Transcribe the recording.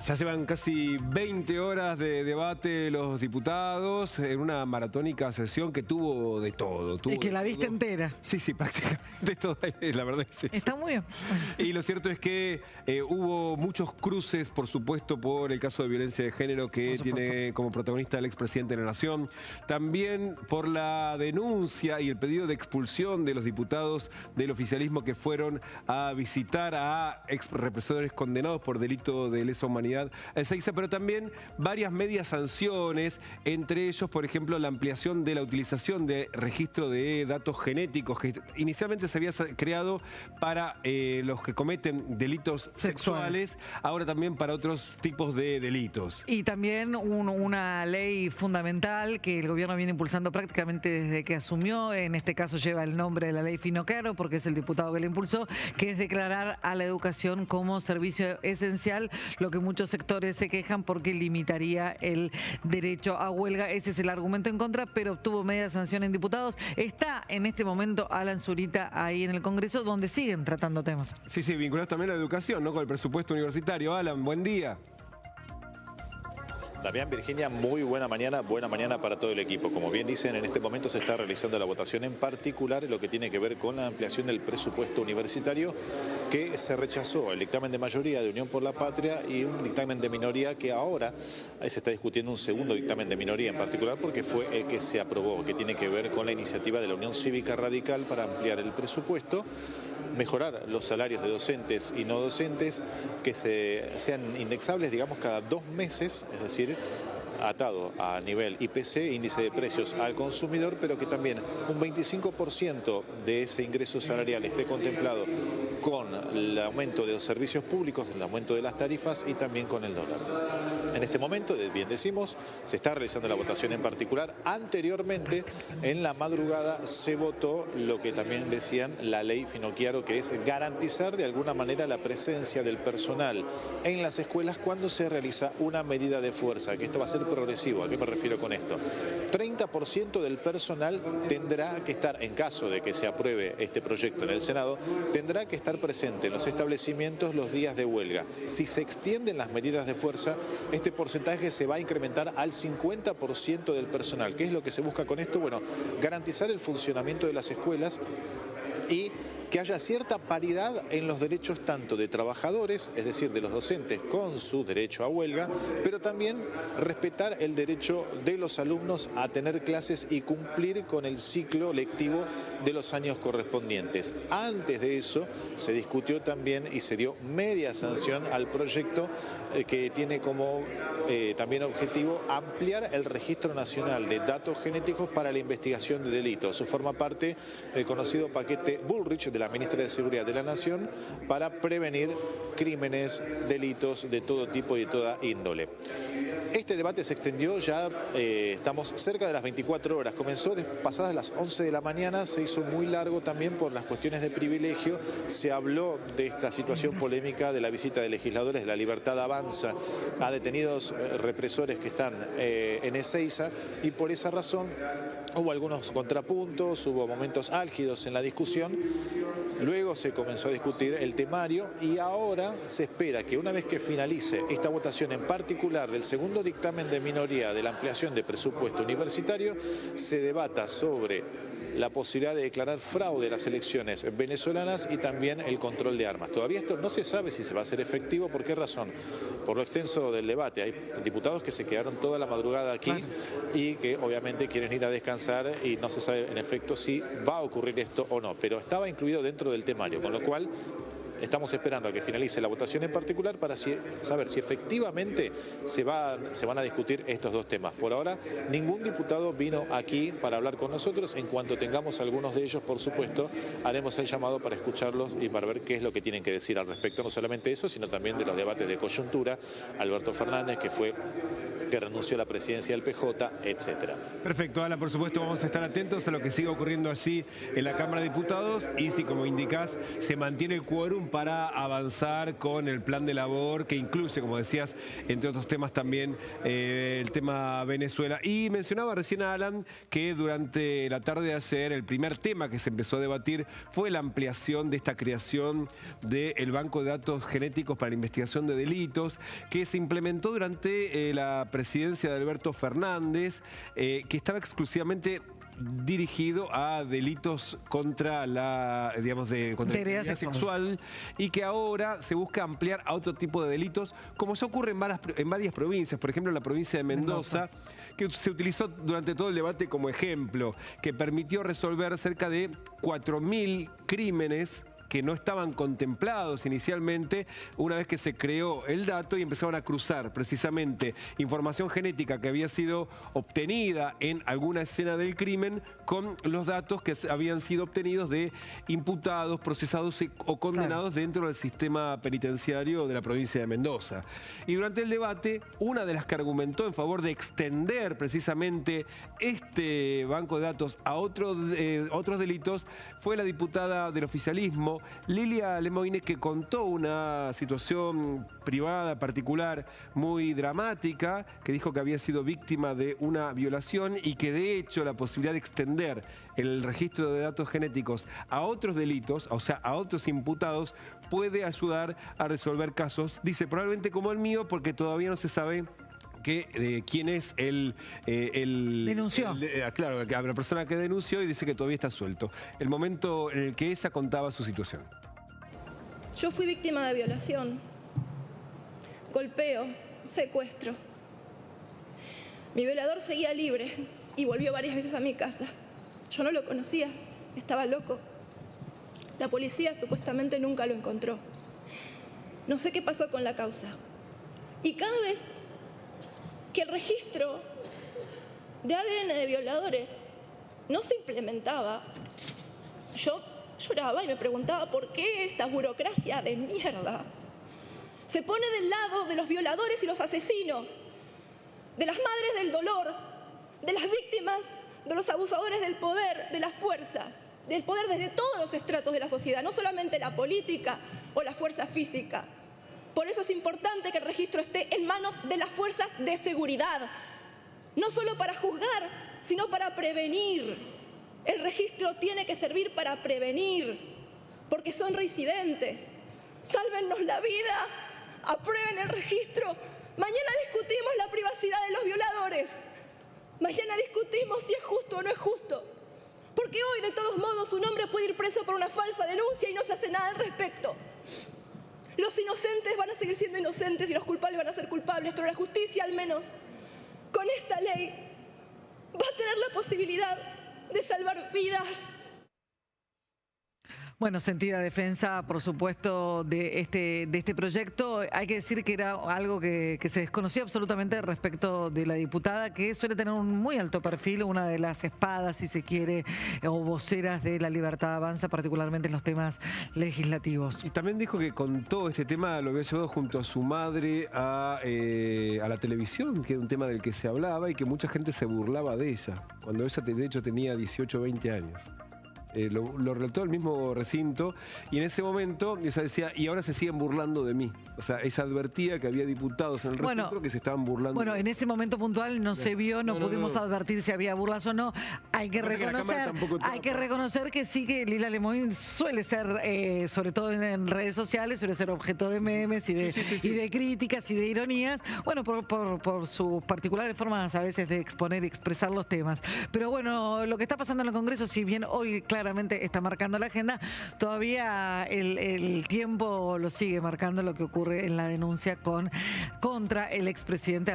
Ya llevan casi 20 horas de debate los diputados en una maratónica sesión que tuvo de todo. Y que la viste entera. Sí, prácticamente todo, la verdad es eso. Está muy bien. Y lo cierto es que hubo muchos cruces, por supuesto, por el caso de violencia de género que tiene como protagonista el expresidente de la Nación. También por la denuncia y el pedido de expulsión de los diputados del oficialismo que fueron a visitar a ex represores condenados por delito de lesa humanidad a Ezeiza, pero también varias medias sanciones, entre ellos, por ejemplo, la ampliación de la utilización de registro de datos genéticos que inicialmente se había creado para los que cometen delitos sexuales, ahora también para otros tipos de delitos. Y también una ley fundamental que el gobierno viene impulsando prácticamente desde que asumió, en este caso lleva el nombre de la ley Finocchiaro porque es el diputado que la impulsó, que es declarar a la educación como servicio esencial, lo que muchos sectores se quejan porque limitaría el derecho a huelga. Ese es el argumento en contra, pero obtuvo media sanción en diputados. Está en este momento Alan Zurita ahí en el Congreso, donde siguen tratando temas. Sí, vinculados también a la educación, ¿no? Con el presupuesto universitario. Alan, buen día. Damián, Virginia, muy buena mañana para todo el equipo. Como bien dicen, en este momento se está realizando la votación, en particular lo que tiene que ver con la ampliación del presupuesto universitario, que se rechazó el dictamen de mayoría de Unión por la Patria y un dictamen de minoría que ahora se está discutiendo un segundo dictamen de minoría en particular porque fue el que se aprobó, que tiene que ver con la iniciativa de la Unión Cívica Radical para ampliar el presupuesto, mejorar los salarios de docentes y no docentes, que sean indexables, digamos, cada 2 meses, es decir, atado a nivel IPC, índice de precios al consumidor, pero que también un 25% de ese ingreso salarial esté contemplado con el aumento de los servicios públicos, el aumento de las tarifas y también con el dólar. En este momento, bien decimos, se está realizando la votación en particular. Anteriormente, en la madrugada, se votó lo que también decían la ley Finocchiaro, que es garantizar de alguna manera la presencia del personal en las escuelas cuando se realiza una medida de fuerza, que esto va a ser progresivo. ¿A qué me refiero con esto? 30% del personal tendrá que estar, en caso de que se apruebe este proyecto en el Senado, tendrá que estar presente en los establecimientos los días de huelga. Si se extienden las medidas de fuerza, este porcentaje se va a incrementar al 50% del personal. ¿Qué es lo que se busca con esto? Bueno, garantizar el funcionamiento de las escuelas y que haya cierta paridad en los derechos tanto de trabajadores, es decir, de los docentes con su derecho a huelga, pero también respetar el derecho de los alumnos a tener clases y cumplir con el ciclo lectivo de los años correspondientes. Antes de eso se discutió también y se dio media sanción al proyecto que tiene como también objetivo ampliar el Registro Nacional de Datos Genéticos para la investigación de delitos. Eso forma parte del conocido paquete Bullrich de la Ministra de Seguridad de la Nación para prevenir crímenes, delitos de todo tipo y de toda índole. Este debate se extendió ya, estamos cerca de las 24 horas, comenzó pasadas las 11 de la mañana, se hizo muy largo también por las cuestiones de privilegio, se habló de esta situación polémica de la visita de legisladores de La Libertad Avanza a detenidos represores que están en Ezeiza y por esa razón hubo algunos contrapuntos, hubo momentos álgidos en la discusión. Luego se comenzó a discutir el temario y ahora se espera que una vez que finalice esta votación en particular del segundo dictamen de minoría de la ampliación de presupuesto universitario, se debata sobre la posibilidad de declarar fraude a las elecciones venezolanas y también el control de armas. Todavía esto no se sabe si se va a hacer efectivo. ¿Por qué razón? Por lo extenso del debate. Hay diputados que se quedaron toda la madrugada aquí y que obviamente quieren ir a descansar y no se sabe en efecto si va a ocurrir esto o no. Pero estaba incluido dentro del temario, con lo cual estamos esperando a que finalice la votación en particular para saber si efectivamente se van a discutir estos dos temas. Por ahora, ningún diputado vino aquí para hablar con nosotros. En cuanto tengamos algunos de ellos, por supuesto, haremos el llamado para escucharlos y para ver qué es lo que tienen que decir al respecto. No solamente eso, sino también de los debates de coyuntura. Alberto Fernández, que fue que renunció a la presidencia del PJ, etcétera. Perfecto, Alan, por supuesto vamos a estar atentos a lo que siga ocurriendo allí en la Cámara de Diputados y si, como indicás, se mantiene el quórum para avanzar con el plan de labor que incluye, como decías, entre otros temas también el tema Venezuela. Y mencionaba recién a Alan que durante la tarde de ayer el primer tema que se empezó a debatir fue la ampliación de esta creación del Banco de Datos Genéticos para la Investigación de Delitos que se implementó durante la presidencia de Alberto Fernández, que estaba exclusivamente dirigido a delitos contra la, digamos, contra la integridad sexual y que ahora se busca ampliar a otro tipo de delitos, como ya ocurre en varias provincias, por ejemplo en la provincia de Mendoza, que se utilizó durante todo el debate como ejemplo, que permitió resolver cerca de 4.000 crímenes que no estaban contemplados inicialmente una vez que se creó el dato y empezaron a cruzar precisamente información genética que había sido obtenida en alguna escena del crimen con los datos que habían sido obtenidos de imputados, procesados o condenados dentro del sistema penitenciario de la provincia de Mendoza. Y durante el debate, una de las que argumentó en favor de extender precisamente este banco de datos a otros delitos fue la diputada del oficialismo, Lilia Lemoine, que contó una situación privada, particular, muy dramática, que dijo que había sido víctima de una violación y que de hecho la posibilidad de extender el registro de datos genéticos a otros delitos, o sea, a otros imputados, puede ayudar a resolver casos, dice, probablemente como el mío, porque todavía no se sabe quién es el denunció. Claro, la persona que denunció y dice que todavía está suelto. El momento en el que ella contaba su situación. Yo fui víctima de violación, golpeo, secuestro. Mi violador seguía libre y volvió varias veces a mi casa. Yo no lo conocía, estaba loco. La policía supuestamente nunca lo encontró. No sé qué pasó con la causa. Y cada vez que el registro de ADN de violadores no se implementaba, yo lloraba y me preguntaba por qué esta burocracia de mierda se pone del lado de los violadores y los asesinos, de las madres del dolor, de las víctimas, de los abusadores del poder, de la fuerza, del poder desde todos los estratos de la sociedad, no solamente la política o la fuerza física. Por eso es importante que el registro esté en manos de las fuerzas de seguridad, no solo para juzgar, sino para prevenir. El registro tiene que servir para prevenir, porque son reincidentes. Sálvennos la vida, aprueben el registro. Mañana discutimos la privacidad de los violadores. Mañana discutimos si es justo o no es justo. Porque hoy, de todos modos, un hombre puede ir preso por una falsa denuncia y no se hace nada al respecto. Los inocentes van a seguir siendo inocentes y los culpables van a ser culpables, pero la justicia, al menos, con esta ley, va a tener la posibilidad de salvar vidas. Bueno, sentida defensa, por supuesto, de este proyecto. Hay que decir que era algo que se desconocía absolutamente respecto de la diputada, que suele tener un muy alto perfil, una de las espadas, si se quiere, o voceras de La Libertad Avanza, particularmente en los temas legislativos. Y también dijo que con todo este tema lo había llevado junto a su madre a la televisión, que era un tema del que se hablaba y que mucha gente se burlaba de ella, cuando ella de hecho tenía 18 o 20 años. Lo relató el mismo recinto y en ese momento ella decía, y ahora se siguen burlando de mí. O sea, ella advertía que había diputados en el recinto que se estaban burlando. Bueno, en ese momento puntual no se vio, no pudimos advertir si había burlas o no. Hay que reconocer que sí, que Lilia Lemoine suele ser, sobre todo en redes sociales, suele ser objeto de memes y de críticas y de ironías, bueno, por sus particulares formas a veces de exponer y expresar los temas. Pero bueno, lo que está pasando en el Congreso, si bien hoy claramente está marcando la agenda, todavía el tiempo lo sigue marcando lo que ocurre en la denuncia contra el expresidente